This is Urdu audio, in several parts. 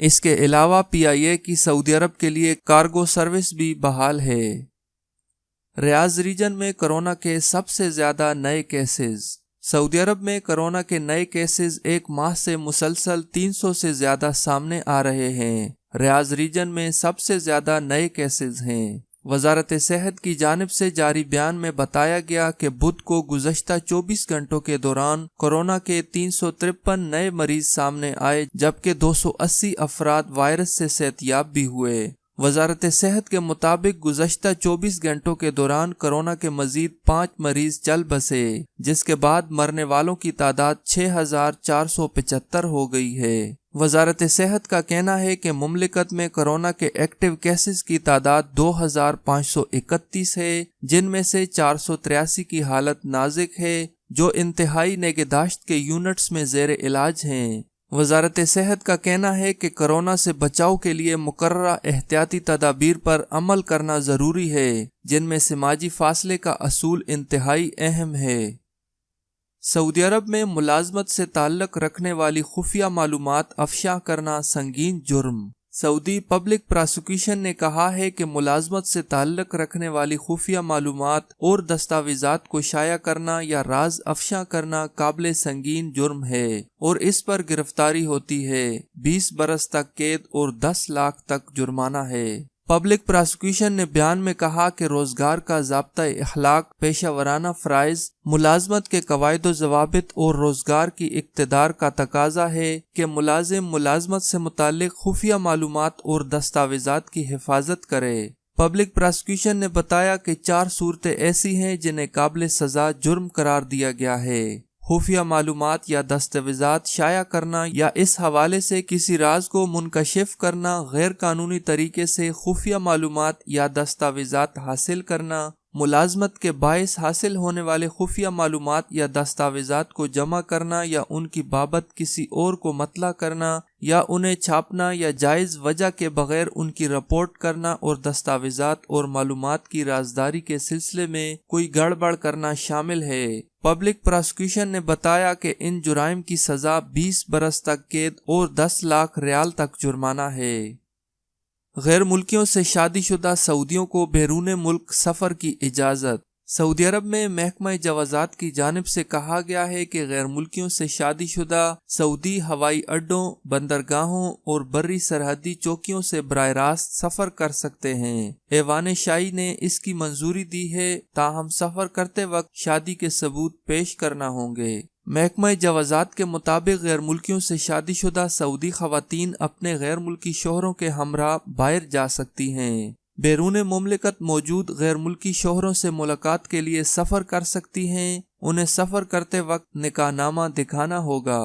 اس کے علاوہ PIA کی سعودی عرب کے لیے کارگو سروس بھی بحال ہے۔ ریاض ریجن میں کرونا کے سب سے زیادہ نئے کیسز۔ سعودی عرب میں کرونا کے نئے کیسز ایک ماہ سے مسلسل 300 سے زیادہ سامنے آ رہے ہیں۔ ریاض ریجن میں سب سے زیادہ نئے کیسز ہیں۔ وزارت صحت کی جانب سے جاری بیان میں بتایا گیا کہ بدھ کو گزشتہ 24 گھنٹوں کے دوران کورونا کے 353 نئے مریض سامنے آئے، جبکہ 280 افراد وائرس سے صحت یاب بھی ہوئے۔ وزارت صحت کے مطابق گزشتہ 24 گھنٹوں کے دوران کورونا کے مزید 5 مریض چل بسے، جس کے بعد مرنے والوں کی تعداد 6475 ہو گئی ہے۔ وزارت صحت کا کہنا ہے کہ مملکت میں کورونا کے ایکٹیو کیسز کی تعداد 2531 ہے، جن میں سے 483 کی حالت نازک ہے، جو انتہائی نگہداشت کے یونٹس میں زیر علاج ہیں۔ وزارت صحت کا کہنا ہے کہ کورونا سے بچاؤ کے لیے مقررہ احتیاطی تدابیر پر عمل کرنا ضروری ہے، جن میں سماجی فاصلے کا اصول انتہائی اہم ہے۔ سعودی عرب میں ملازمت سے تعلق رکھنے والی خفیہ معلومات افشا کرنا سنگین جرم۔ سعودی پبلک پراسیکیوشن نے کہا ہے کہ ملازمت سے تعلق رکھنے والی خفیہ معلومات اور دستاویزات کو شائع کرنا یا راز افشا کرنا قابل سنگین جرم ہے اور اس پر گرفتاری ہوتی ہے، 20 برس تک قید اور 10 لاکھ تک جرمانہ ہے۔ پبلک پراسیکیوشن نے بیان میں کہا کہ روزگار کا ضابطہ اخلاق، پیشہ ورانہ فرائض، ملازمت کے قواعد و ضوابط اور روزگار کی اقتدار کا تقاضا ہے کہ ملازم ملازمت سے متعلق خفیہ معلومات اور دستاویزات کی حفاظت کرے۔ پبلک پراسیکیوشن نے بتایا کہ 4 صورتیں ایسی ہیں جنہیں قابل سزا جرم قرار دیا گیا ہے: خفیہ معلومات یا دستاویزات شائع کرنا یا اس حوالے سے کسی راز کو منکشف کرنا، غیر قانونی طریقے سے خفیہ معلومات یا دستاویزات حاصل کرنا، ملازمت کے باعث حاصل ہونے والے خفیہ معلومات یا دستاویزات کو جمع کرنا یا ان کی بابت کسی اور کو مطلع کرنا یا انہیں چھاپنا یا جائز وجہ کے بغیر ان کی رپورٹ کرنا اور دستاویزات اور معلومات کی رازداری کے سلسلے میں کوئی گڑبڑ کرنا شامل ہے۔ پبلک پراسیکیوشن نے بتایا کہ ان جرائم کی سزا 20 برس تک قید اور 10 لاکھ ریال تک جرمانہ ہے۔ غیر ملکیوں سے شادی شدہ سعودیوں کو بیرون ملک سفر کی اجازت۔ سعودی عرب میں محکمہ جوازات کی جانب سے کہا گیا ہے کہ غیر ملکیوں سے شادی شدہ سعودی ہوائی اڈوں، بندرگاہوں اور بری سرحدی چوکیوں سے براہ راست سفر کر سکتے ہیں۔ ایوان شاہی نے اس کی منظوری دی ہے، تاہم سفر کرتے وقت شادی کے ثبوت پیش کرنا ہوں گے۔ محکمہ جوازات کے مطابق غیر ملکیوں سے شادی شدہ سعودی خواتین اپنے غیر ملکی شوہروں کے ہمراہ باہر جا سکتی ہیں۔ بیرون مملکت موجود غیر ملکی شوہروں سے ملاقات کے لیے سفر کر سکتی ہیں۔ انہیں سفر کرتے وقت نکاح نامہ دکھانا ہوگا۔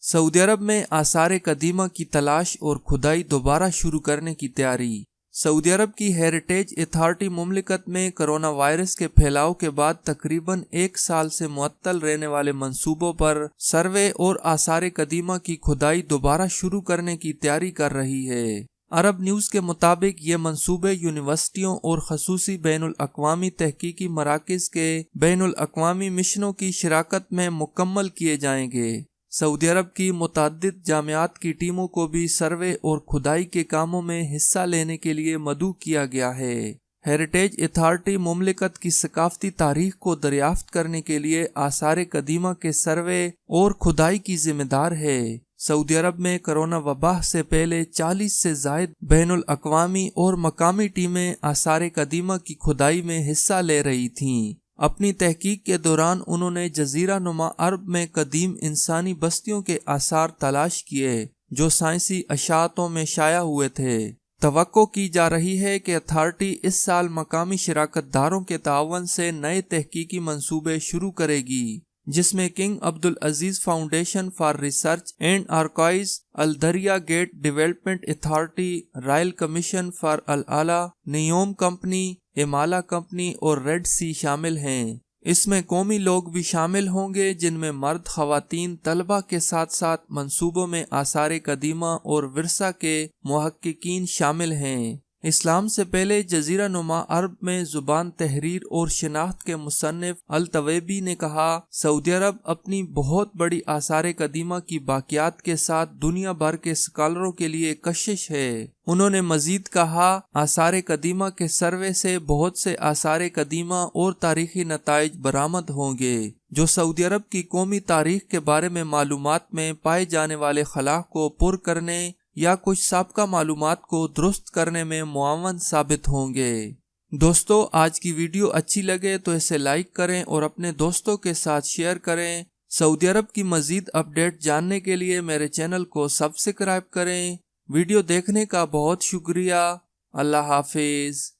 سعودی عرب میں آثار قدیمہ کی تلاش اور کھدائی دوبارہ شروع کرنے کی تیاری۔ سعودی عرب کی ہیریٹیج اتھارٹی مملکت میں کرونا وائرس کے پھیلاؤ کے بعد تقریباً 1 سال سے معطل رہنے والے منصوبوں پر سروے اور آثار قدیمہ کی کھدائی دوبارہ شروع کرنے کی تیاری کر رہی ہے۔ عرب نیوز کے مطابق یہ منصوبے یونیورسٹیوں اور خصوصی بین الاقوامی تحقیقی مراکز کے بین الاقوامی مشنوں کی شراکت میں مکمل کیے جائیں گے۔ سعودی عرب کی متعدد جامعات کی ٹیموں کو بھی سروے اور کھدائی کے کاموں میں حصہ لینے کے لیے مدعو کیا گیا ہے۔ ہیریٹیج اتھارٹی مملکت کی ثقافتی تاریخ کو دریافت کرنے کے لیے آثار قدیمہ کے سروے اور کھدائی کی ذمہ دار ہے۔ سعودی عرب میں کرونا وبا سے پہلے 40 سے زائد بین الاقوامی اور مقامی ٹیمیں آثار قدیمہ کی کھدائی میں حصہ لے رہی تھیں۔ اپنی تحقیق کے دوران انہوں نے جزیرہ نما عرب میں قدیم انسانی بستیوں کے آثار تلاش کیے جو سائنسی اشاعتوں میں شائع ہوئے تھے۔ توقع کی جا رہی ہے کہ اتھارٹی اس سال مقامی شراکت داروں کے تعاون سے نئے تحقیقی منصوبے شروع کرے گی، جس میں King Abdulaziz foundation for research and archives, Aldiriyah gate development authority, royal commission for AlUla, Neom company, Amaala company اور ریڈ سی شامل ہیں۔ اس میں قومی لوگ بھی شامل ہوں گے جن میں مرد، خواتین، طلبہ کے ساتھ ساتھ منصوبوں میں آثار قدیمہ اور ورثہ کے محققین شامل ہیں۔ اسلام سے پہلے جزیرہ نما عرب میں زبان تحریر اور شناخت کے مصنف الطویبی نے کہا، سعودی عرب اپنی بہت بڑی آثار قدیمہ کی باقیات کے ساتھ دنیا بھر کے اسکالروں کے لیے کشش ہے۔ انہوں نے مزید کہا، آثار قدیمہ کے سروے سے بہت سے آثار قدیمہ اور تاریخی نتائج برآمد ہوں گے جو سعودی عرب کی قومی تاریخ کے بارے میں معلومات میں پائے جانے والے خلا کو پر کرنے یا کچھ سابقہ معلومات کو درست کرنے میں معاون ثابت ہوں گے۔ دوستو، آج کی ویڈیو اچھی لگے تو اسے لائک کریں اور اپنے دوستوں کے ساتھ شیئر کریں۔ سعودی عرب کی مزید اپڈیٹ جاننے کے لیے میرے چینل کو سبسکرائب کریں۔ ویڈیو دیکھنے کا بہت شکریہ۔ اللہ حافظ۔